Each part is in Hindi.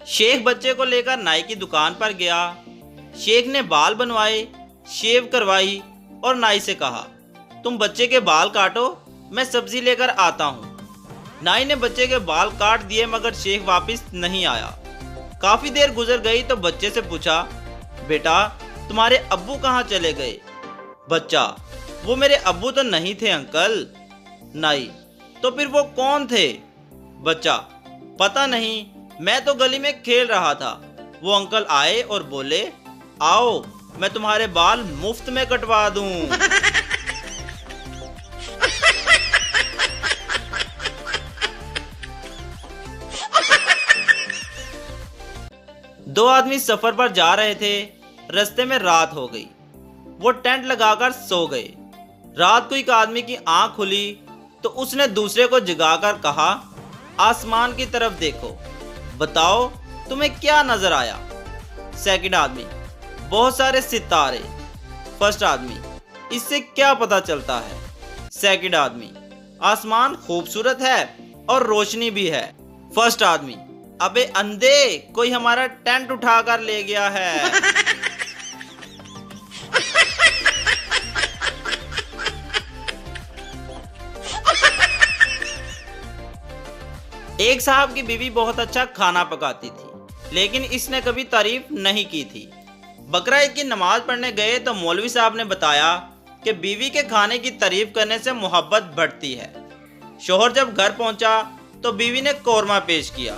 शेख बच्चे को लेकर नाई की दुकान पर गया। शेख ने बाल बनवाए, शेव करवाई और नाई से कहा, तुम बच्चे के बाल काटो, मैं सब्जी लेकर आता हूँ। नाई ने बच्चे के बाल काट दिए मगर शेख वापस नहीं आया। काफी देर गुजर गई तो बच्चे से पूछा, बेटा तुम्हारे अब्बू कहाँ चले गए? बच्चा, वो मेरे अब्बू तो नहीं थे अंकल। नाई, तो फिर वो कौन थे? बच्चा, पता नहीं, मैं तो गली में खेल रहा था। वो अंकल आए और बोले, आओ मैं तुम्हारे बाल मुफ्त में कटवा दूं। दो आदमी सफर पर जा रहे थे। रास्ते में रात हो गई। वो टेंट लगाकर सो गए। रात को एक आदमी की आंख खुली तो उसने दूसरे को जगाकर कहा, आसमान की तरफ देखो, बताओ तुम्हें क्या नजर आया? सेकंड आदमी, बहुत सारे सितारे। फर्स्ट आदमी, इससे क्या पता चलता है? सेकंड आदमी, आसमान खूबसूरत है और रोशनी भी है। फर्स्ट आदमी, अबे अंधे, कोई हमारा टेंट उठाकर ले गया है। एक साहब की बीवी बहुत अच्छा खाना पकाती थी, लेकिन इसने कभी तारीफ नहीं की थी। बकरा ईद की नमाज पढ़ने गए तो मौलवी साहब ने बताया कि बीवी के खाने की तारीफ करने से मोहब्बत बढ़ती है। शोहर जब घर पहुंचा तो बीवी ने कौरमा पेश किया।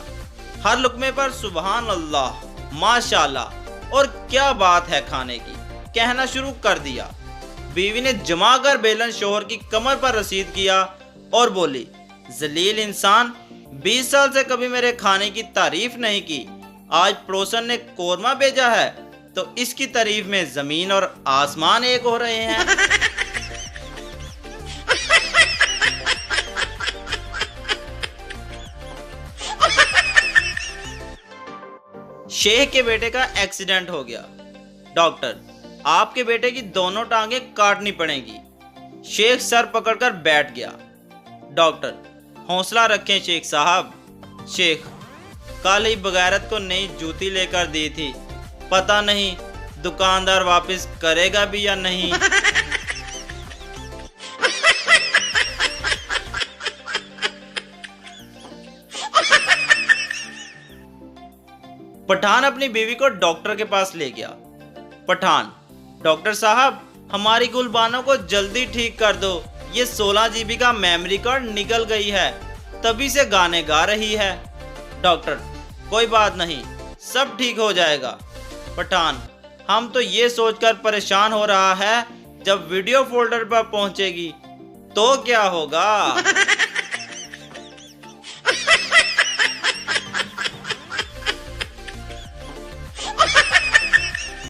हर लुकमे पर सुबहान अल्लाह, माशाल्लाह और क्या बात है खाने की कहना शुरू कर दिया। बीवी ने जमाकर बेलन शोहर की कमर पर रसीद किया और बोली, जलील इंसान, 20 साल से कभी मेरे खाने की तारीफ नहीं की, आज पड़ोसन ने कौरमा भेजा है तो इसकी तारीफ में जमीन और आसमान एक हो रहे हैं। शेख के बेटे का एक्सीडेंट हो गया। डॉक्टर, आपके बेटे की दोनों टांगें काटनी पड़ेंगी। शेख सर पकड़कर बैठ गया। डॉक्टर, हौसला रखें शेख साहब। शेख, कल ही बगैरत को नई जूती लेकर दी थी, पता नहीं दुकानदार वापस करेगा भी या नहीं। पठान अपनी बीवी को डॉक्टर के पास ले गया। पठान, डॉक्टर साहब, हमारी गुलबानों को जल्दी ठीक कर दो, ये 16 GB का मेमोरी कार्ड निकल गई है, तभी से गाने गा रही है। डॉक्टर, कोई बात नहीं, सब ठीक हो जाएगा। पठान, हम तो ये सोचकर परेशान हो रहा है, जब वीडियो फोल्डर पर पहुंचेगी तो क्या होगा।